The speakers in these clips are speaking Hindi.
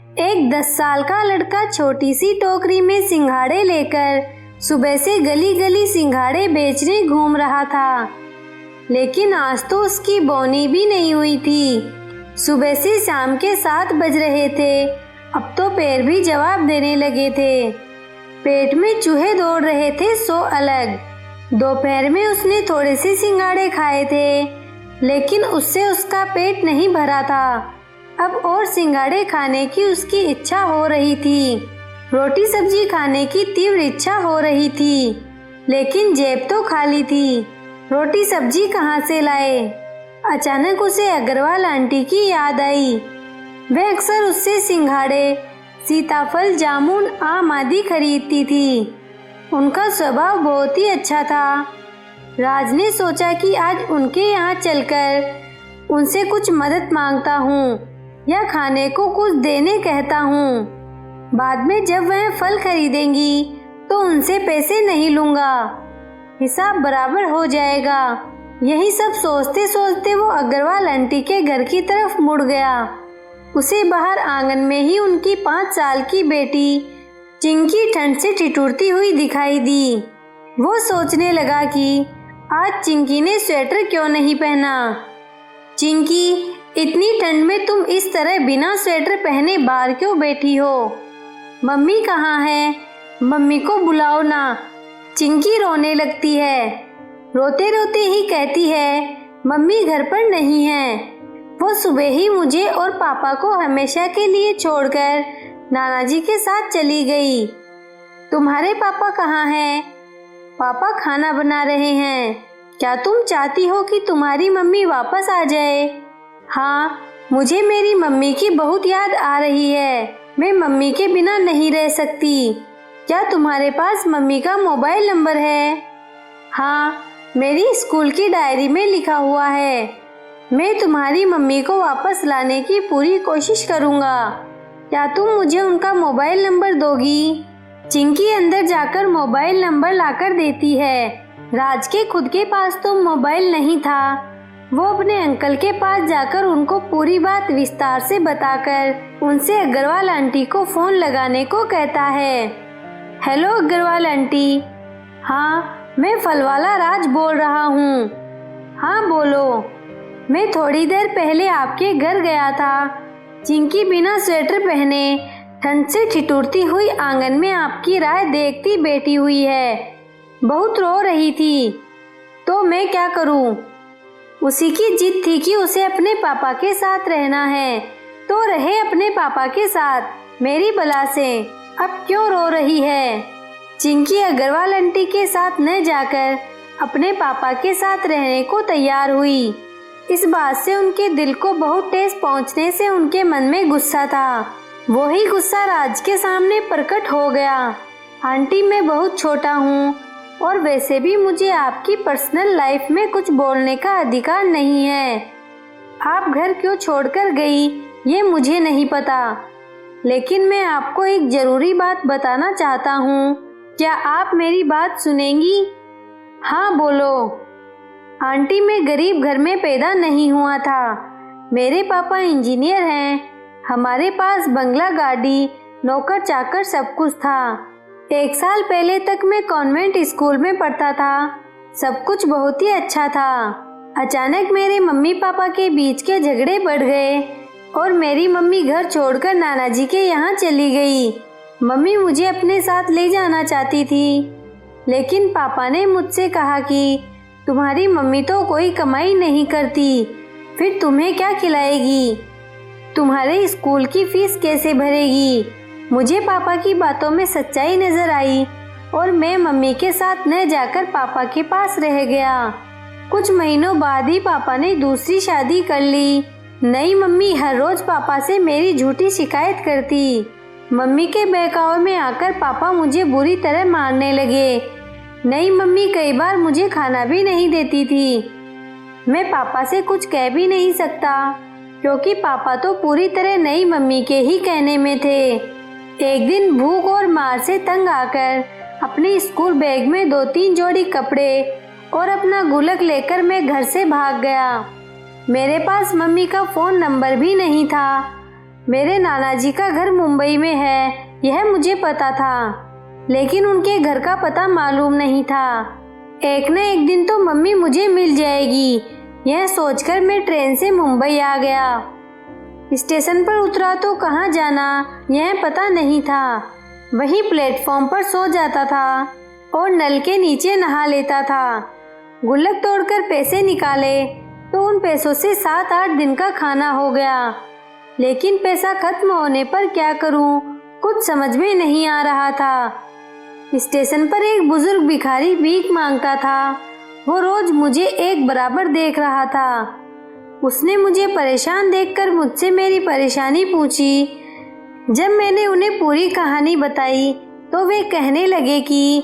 एक 10 साल का लड़का छोटी सी टोकरी में सिंघाड़े लेकर सुबह से गली गली सिंघाड़े बेचने घूम रहा था, लेकिन आज तो उसकी बोनी भी नहीं हुई थी। सुबह से शाम के 7 बज रहे थे। अब तो पैर भी जवाब देने लगे थे। पेट में चूहे दौड़ रहे थे 100 अलग। दोपहर में उसने थोड़े से सिंघाड़े खाए थे, लेकिन उससे उसका पेट नहीं भरा था। अब और सिंघाड़े खाने की उसकी इच्छा हो रही थी। रोटी सब्जी खाने की तीव्र इच्छा हो रही थी, लेकिन जेब तो खाली थी। रोटी सब्जी कहाँ से लाए? अचानक उसे अग्रवाल आंटी की याद आई। वह अक्सर उससे सिंघाड़े, सीताफल, जामुन, आम आदि खरीदती थी। उनका स्वभाव बहुत ही अच्छा था। राज ने सोचा कि आज उनके यहाँ चलकर उनसे कुछ मदद मांगता हूँ या खाने को कुछ देने कहता हूँ। बाद में जब वह फल खरीदेंगी तो उनसे पैसे नहीं लूँगा, हिसाब बराबर हो जाएगा। यही सब सोचते सोचते वो अग्रवाल आंटी के घर की तरफ मुड़ गया। उसे बाहर आंगन में ही उनकी 5 साल की बेटी चिंकी ठंड से ठिठुरती हुई दिखाई दी। वो सोचने लगा कि आज चिंकी ने स्वेटर क्यों नहीं पहना। चिंकी, इतनी ठंड में तुम इस तरह बिना स्वेटर पहने बाहर क्यों बैठी हो? मम्मी कहाँ है? मम्मी को बुलाओ ना। चिंकी रोने लगती है। रोते रोते ही कहती है, मम्मी घर पर नहीं है। वो सुबह ही मुझे और पापा को हमेशा के लिए छोड़कर नाना जी के साथ चली गई। तुम्हारे पापा कहाँ हैं? पापा खाना बना रहे हैं। क्या तुम चाहती हो कि तुम्हारी मम्मी वापस आ जाए? हाँ, मुझे मेरी मम्मी की बहुत याद आ रही है। मैं मम्मी के बिना नहीं रह सकती। क्या तुम्हारे पास मम्मी का मोबाइल नंबर है? हाँ, मेरी स्कूल की डायरी में लिखा हुआ है। मैं तुम्हारी मम्मी को वापस लाने की पूरी कोशिश करूँगा। क्या तुम मुझे उनका मोबाइल नंबर दोगी? चिंकी अंदर जाकर मोबाइल नंबर लाकर देती है। राज के खुद के पास तो मोबाइल नहीं था। वो अपने अंकल के पास जाकर उनको पूरी बात विस्तार से बताकर उनसे अग्रवाल आंटी को फोन लगाने को कहता है। Hello Agarwal aunty. हाँ, मैं फलवाला राज बोल रहा हूँ। हाँ बोलो। मैं थोड़ी देर पहले आपके घर गया था। चिंकी बिना स्वेटर पहने ठंड से ठिठुरती हुई आंगन में आपकी राह देखती बैठी हुई है। बहुत रो रही थी। तो मैं क्या करूं? उसी की जिद थी कि उसे अपने पापा के साथ रहना है, तो रहे अपने पापा के साथ। मेरी बला से अब क्यों रो रही है? चिंकी अग्रवाल आंटी के साथ न जाकर अपने पापा के साथ रहने को तैयार हुई। इस बात से उनके दिल को बहुत ठेस पहुंचने से उनके मन में गुस्सा था। वही गुस्सा राज के सामने प्रकट हो गया। आंटी, मैं बहुत छोटा हूँ और वैसे भी मुझे आपकी पर्सनल लाइफ में कुछ बोलने का अधिकार नहीं है। आप घर क्यों छोड़कर गई ये मुझे नहीं पता, लेकिन मैं आपको एक जरूरी बात बताना चाहता हूँ। क्या आप मेरी बात सुनेंगी? हाँ बोलो। आंटी, मैं गरीब घर में पैदा नहीं हुआ था। मेरे पापा इंजीनियर हैं। हमारे पास बंगला, गाड़ी, नौकर चाकर सब कुछ था। 1 साल पहले तक मैं कॉन्वेंट स्कूल में पढ़ता था। सब कुछ बहुत ही अच्छा था। अचानक मेरे मम्मी पापा के बीच के झगड़े बढ़ गए और मेरी मम्मी घर छोड़कर नाना जी के यहाँ चली गई। मम्मी मुझे अपने साथ ले जाना चाहती थी, लेकिन पापा ने मुझसे कहा कि तुम्हारी मम्मी तो कोई कमाई नहीं करती, फिर तुम्हें क्या खिलाएगी? तुम्हारे स्कूल की फीस कैसे भरेगी? मुझे पापा की बातों में सच्चाई नजर आई और मैं मम्मी के साथ न जाकर पापा के पास रह गया। कुछ महीनों बाद ही पापा ने दूसरी शादी कर ली। नई मम्मी हर रोज पापा से मेरी झूठी शिकायत करती। मम्मी के बहकावे में आकर पापा मुझे बुरी तरह मारने लगे। नई मम्मी कई बार मुझे खाना भी नहीं देती थी। मैं पापा से कुछ कह भी नहीं सकता, क्योंकि पापा तो पूरी तरह नई मम्मी के ही कहने में थे। एक दिन भूख और मार से तंग आकर अपने स्कूल बैग में 2-3 जोड़ी कपड़े और अपना गुल्लक लेकर मैं घर से भाग गया। मेरे पास मम्मी का फ़ोन नंबर भी नहीं था। मेरे नाना जी का घर मुंबई में है, यह मुझे पता था, लेकिन उनके घर का पता मालूम नहीं था। एक न एक दिन तो मम्मी मुझे मिल जाएगी, यह सोचकर मैं ट्रेन से मुंबई आ गया। स्टेशन पर उतरा तो कहाँ जाना यह पता नहीं था। वहीं प्लेटफॉर्म पर सो जाता था और नल के नीचे नहा लेता था। गुल्लक तोड़कर पैसे निकाले तो उन पैसों से 7-8 दिन का खाना हो गया। लेकिन पैसा खत्म होने पर क्या करूं, कुछ समझ में नहीं आ रहा था। स्टेशन पर एक बुजुर्ग भिखारी भीख मांगता था। वो रोज मुझे एक बराबर देख रहा था। उसने मुझे परेशान देखकर मुझसे मेरी परेशानी पूछी। जब मैंने उन्हें पूरी कहानी बताई तो वे कहने लगे कि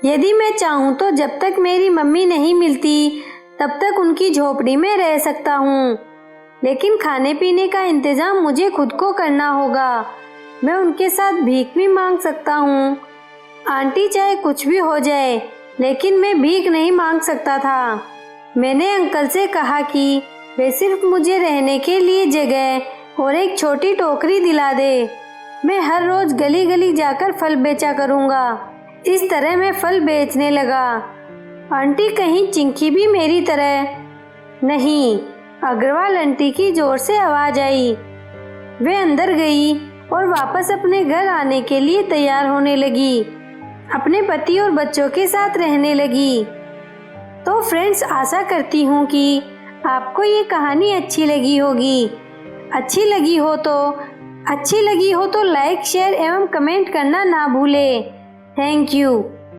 यदि मैं चाहूँ तो जब तक मेरी मम्मी नहीं मिलती तब तक उनकी झोपड़ी में रह सकता हूँ, लेकिन खाने पीने का इंतजाम मुझे खुद को करना होगा। मैं उनके साथ भीख भी मांग सकता हूँ। आंटी चाहे कुछ भी हो जाए, लेकिन मैं भीख नहीं मांग सकता था। मैंने अंकल से कहा कि वे सिर्फ मुझे रहने के लिए जगह और एक छोटी टोकरी दिला दे। मैं हर रोज गली गली जाकर फल बेचा करूँगा। इस तरह मैं फल बेचने लगा। आंटी कहीं चिंकी भी मेरी तरह? नहीं, अग्रवाल आंटी की जोर से आवाज आई। वे अंदर गई और वापस अपने घर आने के लिए तैयार होने लगी। अपने पति और बच्चों के साथ रहने लगी। तो फ्रेंड्स, आशा करती हूँ कि आपको ये कहानी अच्छी लगी होगी। अच्छी लगी हो तो लाइक, शेयर एवं कमेंट करना ना भूलें। Thank you.